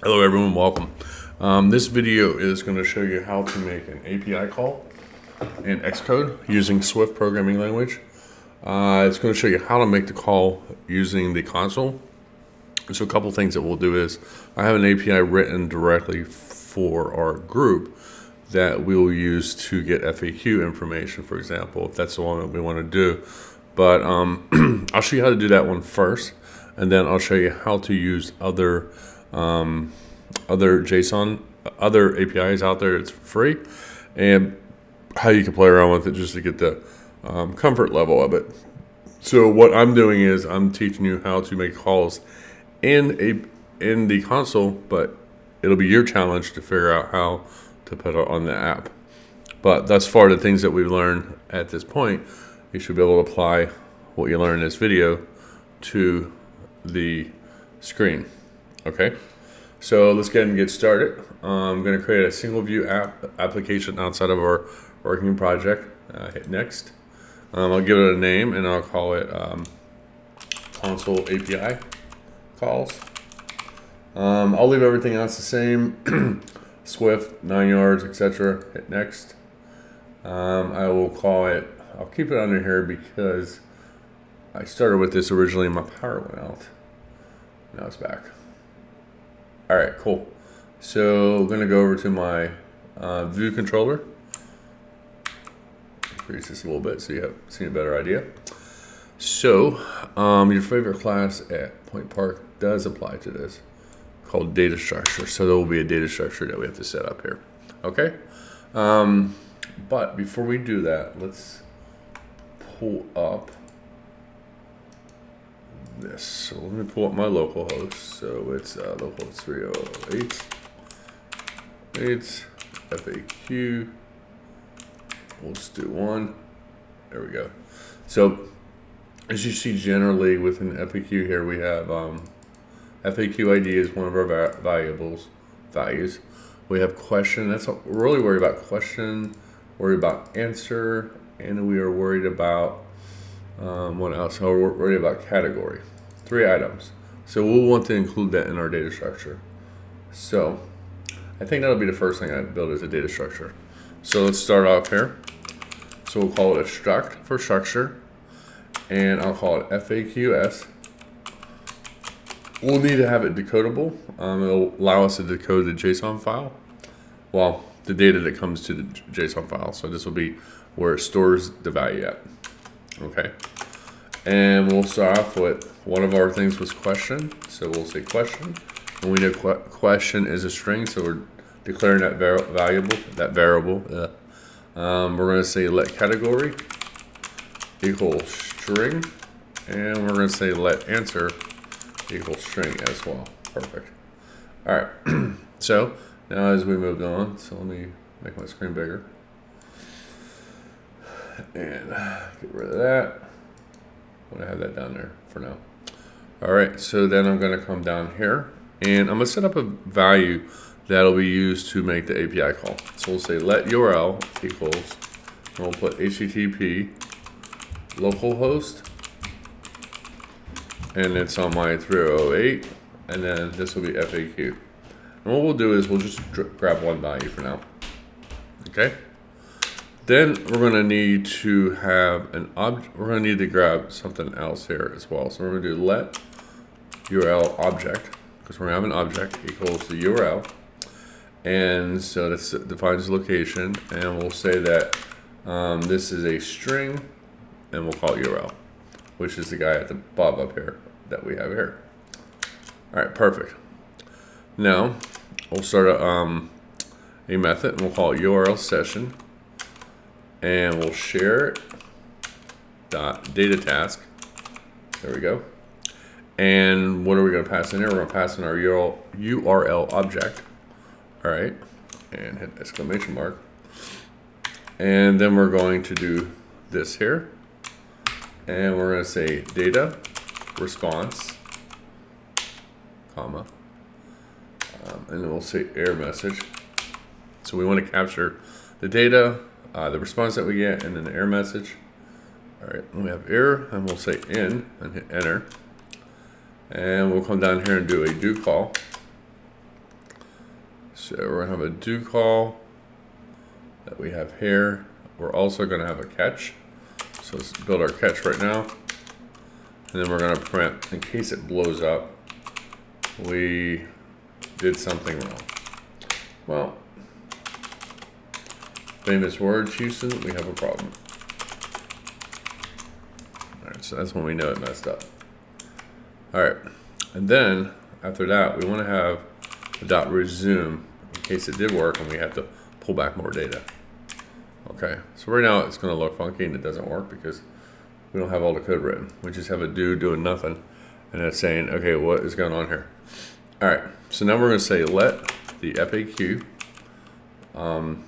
Hello everyone, welcome. This video is going to show you how to make an API call in Xcode using Swift programming language. It's going to show you how to make the call using the console. So a couple things that we'll do is I have an API written directly for our group that we will use to get FAQ information, for example, if that's the one that we want to do. But I'll show you how to do that one first, and then I'll show you how to use other JSON, other APIs out there. It's free, and how you can play around with it just to get the comfort level of it. So what I'm doing is I'm teaching you how to make calls in the console, but it'll be your challenge to figure out how to put it on the app. But thus far, the things that we've learned at this point, you should be able to apply what you learned in this video to the screen. Okay, so let's go ahead and get started. I'm going to create a single view application outside of our working project. Hit next. I'll give it a name and I'll call it console API calls. I'll leave everything else the same. Swift, 9 yards, etc. Hit next. I will call it, I'll keep it under here because I started with this originally and my power went out. Now it's back. All right, cool. So I'm gonna go over to my view controller. Increase this a little bit so you have seen a better idea. So your favorite class at Point Park does apply to this, called data structure. So there will be a data structure that we have to set up here. Okay. But before we do that, let's pull up this. So let me pull up my local host. So it's localhost 308. It's FAQ. We'll just do one. There we go. So as you see, generally within FAQ here, we have FAQ ID is one of our values. We have question. That's what we're really worried about. Question. Worried about answer, and we are worried about what else? Oh, we're worried about category. 3 items. So we'll want to include that in our data structure. So I think that'll be the first thing I build as a data structure. So let's start off here. So we'll call it a struct for structure, and I'll call it FAQs. We'll need to have it decodable. It'll allow us to decode the JSON file. Well, the data that comes to the JSON file. So this will be where it stores the value at. Okay. And we'll start off with one of our things was question. So we'll say question. And we know question is a string. So we're declaring that variable. We're going to say let category equal string. And we're going to say let answer equal string as well. Perfect. All right. So now as we moved on, so let me make my screen bigger and get rid of that. I'm gonna have that down there for now. All right, so then I'm gonna come down here and I'm gonna set up a value that'll be used to make the API call. So we'll say let URL equals, and we'll put HTTP localhost, and it's on my 308, and then this will be FAQ. And what we'll do is we'll just grab one value for now. Okay. Then we're going to need to have an object. We're going to need to grab something else here as well. So we're going to do let URL object, because we're going to have an object equals the URL. And so this defines location. And we'll say that this is a string, and we'll call it URL, which is the guy at the bottom up here that we have here. All right, perfect. Now we'll start a method, and we'll call it URL session, and we'll share it dot data task. There we go. And what are we going to pass in here? We're going to pass in our URL object. All right, and hit exclamation mark. And then we're going to do this here, and we're going to say data response, comma. And then we'll say error message. So we want to capture the data, the response that we get, and then the error message. All right, we have error, and we'll say in and hit enter. And we'll come down here and do a do call. So we're gonna have a do call that we have here. We're also gonna have a catch. So let's build our catch right now. And then we're gonna print, in case it blows up, we did something wrong. Well, famous words, Houston, we have a problem. All right, so that's when we know it messed up. All right, and then after that, we want to have a dot resume in case it did work and we have to pull back more data. Okay, so right now it's going to look funky and it doesn't work because we don't have all the code written. We just have a do doing nothing, and it's saying, okay, what is going on here? All right, so now we're going to say let the FAQ, and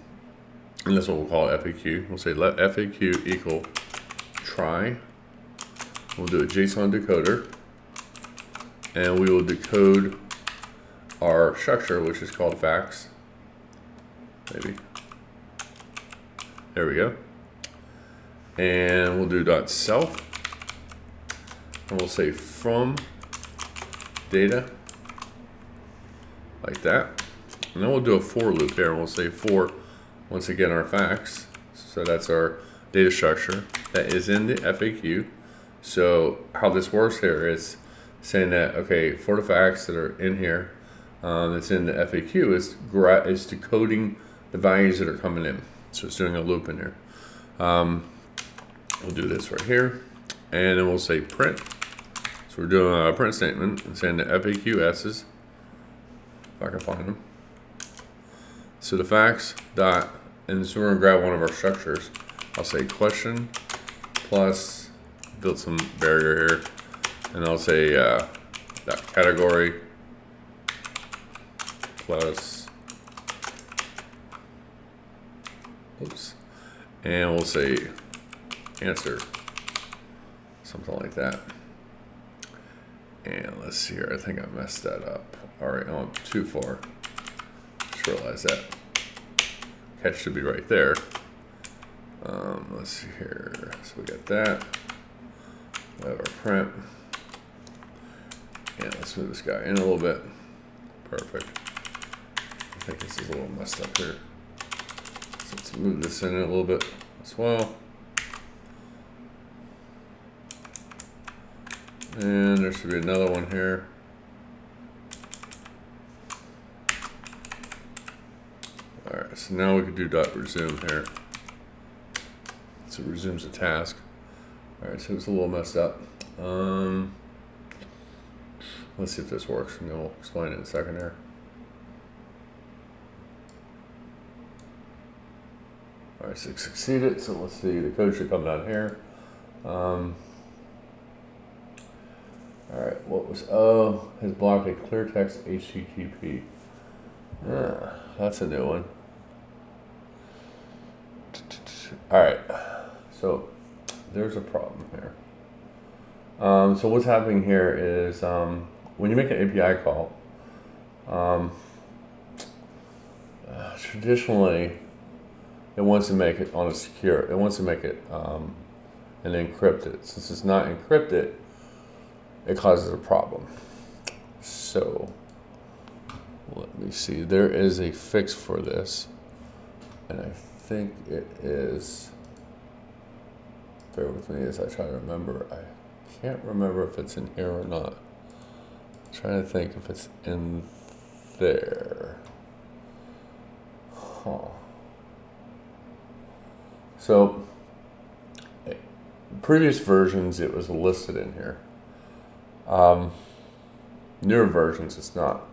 that's what we'll call FAQ. We'll say let FAQ equal try. We'll do a JSON decoder, and we will decode our structure, which is called facts. Maybe. There we go. And we'll do dot self, and we'll say from data, like that. And then we'll do a for loop here, and we'll say for, once again, our facts. So that's our data structure that is in the FAQ. So how this works here is saying that, okay, for the facts that are in here, that's in the FAQ, is decoding the values that are coming in. So it's doing a loop in here. We'll do this right here, and then we'll say print. So we're doing a print statement and saying the FAQ S's, if I can find them. So the facts dot, and so we're gonna grab one of our structures. I'll say question plus, build some barrier here, and I'll say dot category plus, oops, and we'll say answer, something like that. And let's see here, I think I messed that up. All right, I went too far. Just realized that. Catch should be right there. Let's see here, so we got that. We have our print. And let's move this guy in a little bit. Perfect. I think this is a little messed up here. So let's move this in a little bit as well. And there should be another one here. All right, so now we can do dot resume here. So it resumes a task. All right, so it's a little messed up. Let's see if this works, and we'll explain it in a second here. All right, so it succeeded. So let's see, the code should come down here. All right, what was, oh, has blocked a clear text HTTP. That's a new one. All right, so there's a problem here. So what's happening here is when you make an API call, traditionally it wants to make it on a secure, it wants to make it and encrypt it. Since it's not encrypted, it causes a problem. So let me see, there is a fix for this, and I think it is, bear with me as I try to remember. I can't remember if it's in here or not. I'm trying to think if it's in there. Huh. So previous versions it was listed in here. Newer versions it's not.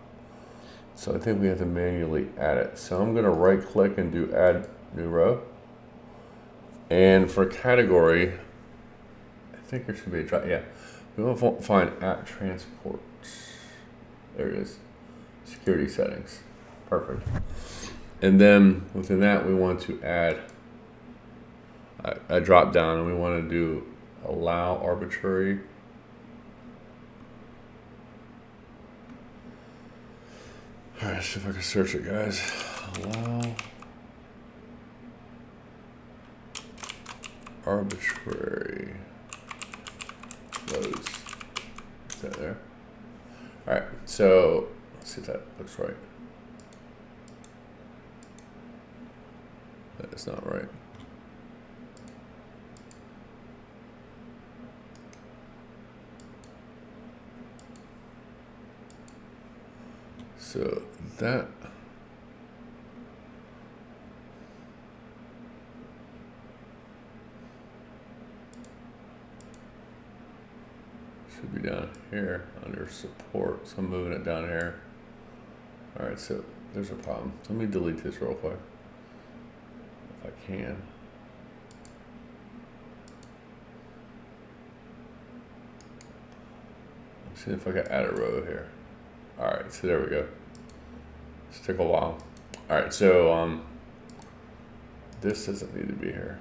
So I think we have to manually add it. So I'm going to right click and do add new row. And for category, I think there should be a drop. Yeah, we want to find at transport. There it is. Security settings. Perfect. And then within that, we want to add a drop down, and we want to do allow arbitrary. All right, see if I can search it, guys. Allow arbitrary loads. Is that there? All right, so let's see if that looks right. That's not right. So that should be down here under support. So I'm moving it down here. All right, so there's a problem. Let me delete this real quick, if I can. Let's see if I can add a row here. All right, so there we go. This took a while. All right, so this doesn't need to be here.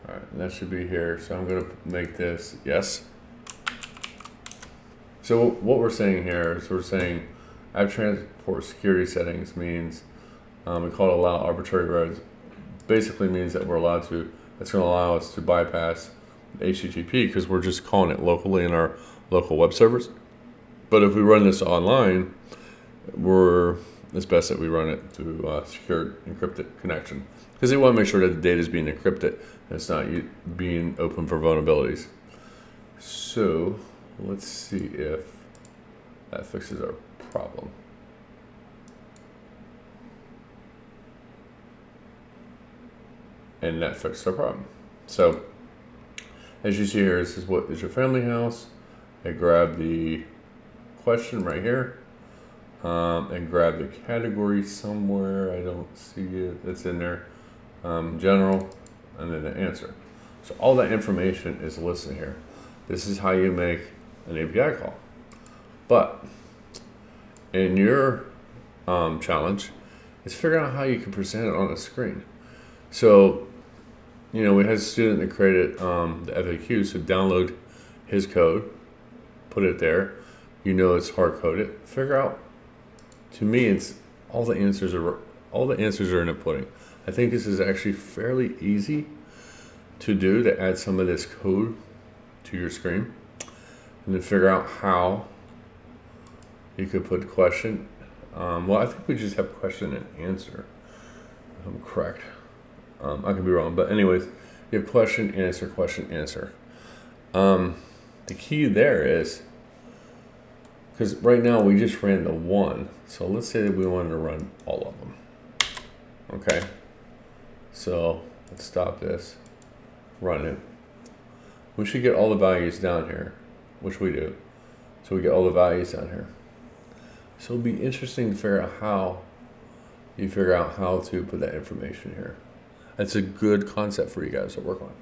All right, and that should be here. So I'm gonna make this yes. So what we're saying here is we're saying app transport security settings means we call it allow arbitrary roads. Basically means that we're allowed to. That's going to allow us to bypass HTTP because we're just calling it locally in our local web servers. But if we run this online, it's best that we run it through secure encrypted connection because they want to make sure that the data is being encrypted and it's not being open for vulnerabilities. So let's see if that fixes our problem. And that fixed our problem. So as you see here, this is what is your family house. I grab the question right here and grab the category somewhere. I don't see it. It's in there. General, and then the answer. So all that information is listed here. This is how you make an API call. But in your challenge, is figuring out how you can present it on a screen. So, we had a student that created the FAQ, so download his code, put it there. It's hard coded. Figure out. To me, it's all the answers are in the pudding. I think this is actually fairly easy to do, to add some of this code to your screen, and then figure out how you could put the question. Well, I think we just have question and answer. If I'm correct. I could be wrong, but anyways, you have question, answer, question, answer. The key there is, because right now we just ran the one, so let's say that we wanted to run all of them. Okay, so let's stop this, run it. We should get all the values down here, which we do. So we get all the values down here. So it'll be interesting to figure out how to put that information here. That's a good concept for you guys to work on.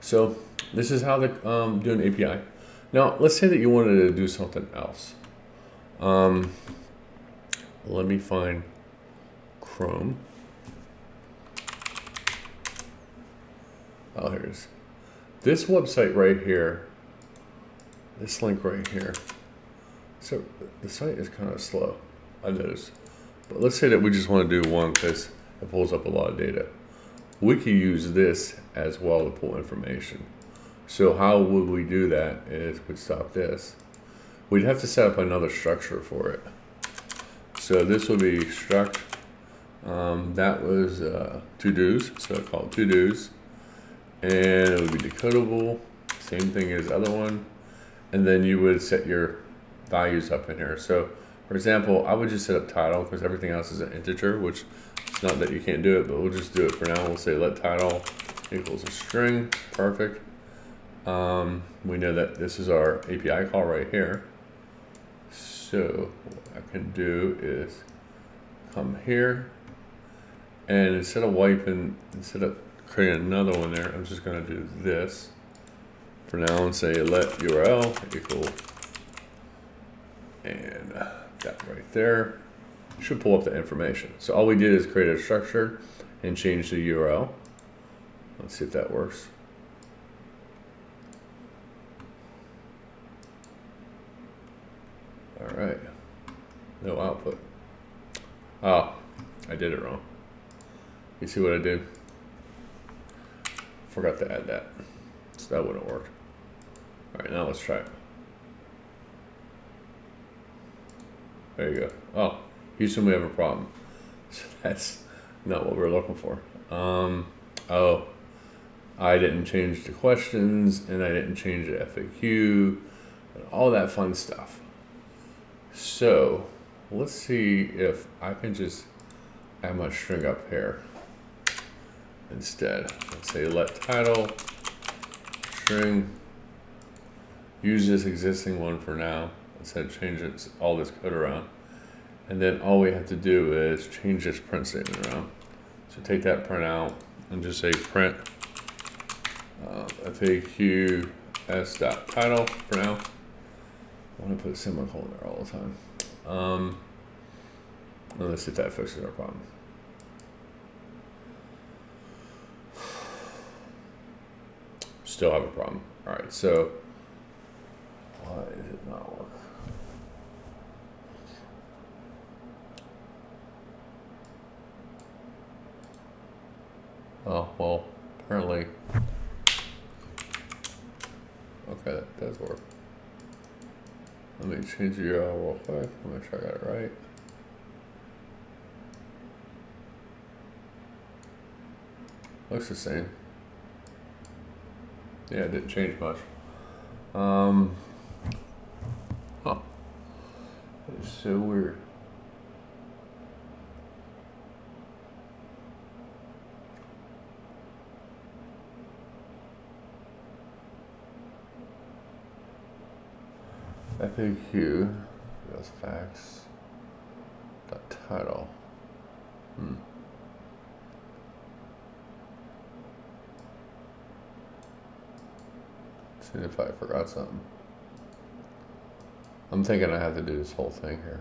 So this is how to do an API. Now, let's say that you wanted to do something else. Let me find Chrome. Oh, here it is. This website right here, this link right here. So the site is kind of slow, I noticed. But let's say that we just want to do one because it pulls up a lot of data. We could use this as well to pull information. So how would we do that is we'd stop this. We'd have to set up another structure for it. So this would be struct. That was to-dos, so I call it to-dos. And it would be decodable, same thing as the other one. And then you would set your values up in here. So for example, I would just set up title because everything else is an integer, which it's not that you can't do it, but we'll just do it for now. We'll say let title equals a string. Perfect. We know that this is our API call right here. So what I can do is come here, and instead of creating another one there, I'm just going to do this for now and say let URL equal, and that right there should pull up the information. So all we did is create a structure and change the URL. Let's see if that works. All right, no output. Oh, I did it wrong. You see what I did? Forgot to add that, so that wouldn't work. All right, now let's try it. There you go. Oh, Houston, we have a problem. So not what we're looking for. Oh, I didn't change the questions and I didn't change the FAQ, and all that fun stuff. So let's see if I can just add my string up here instead. Let's say let title string, use this existing one for now. Instead of change all this code around. And then all we have to do is change this print statement around. So take that print out and just say print FAQ s.title for now. I want to put a semicolon there all the time. And let's see if that fixes our problem. Still have a problem. All right, so why is it not work? Oh, well, apparently. Okay, that does work. Let me change the URL real quick. Let me make sure I got it right. Looks the same. Yeah, it didn't change much. Huh. It's so weird. FAQ, that's facts. The title. See if I forgot something. I'm thinking I have to do this whole thing here.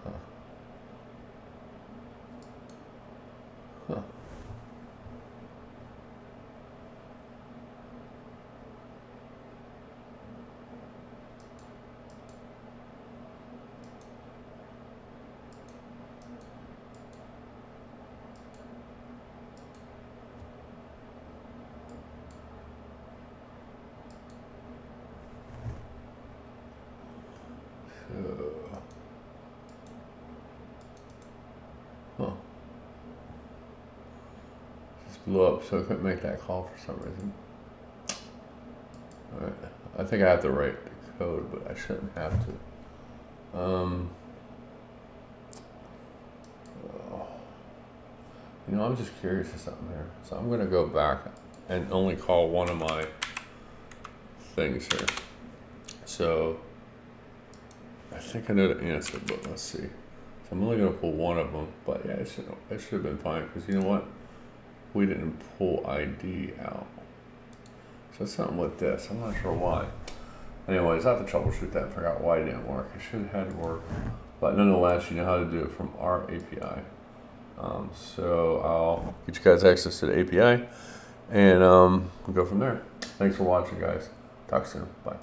Huh. Huh. Huh. Just blew up, so I couldn't make that call for some reason. Alright, I think I have to write the code, but I shouldn't have to. You know, I'm just curious of something here. So I'm gonna go back and only call one of my things here. So I think I know the answer, but let's see. So I'm only gonna pull one of them, but yeah, it should have been fine, because you know what? We didn't pull ID out. So it's something with this, I'm not sure why. Anyways, I have to troubleshoot that and figure out why it didn't work. It should have had to work. But nonetheless, you know how to do it from our API. So I'll get you guys access to the API, and we'll go from there. Thanks for watching, guys. Talk soon. Bye.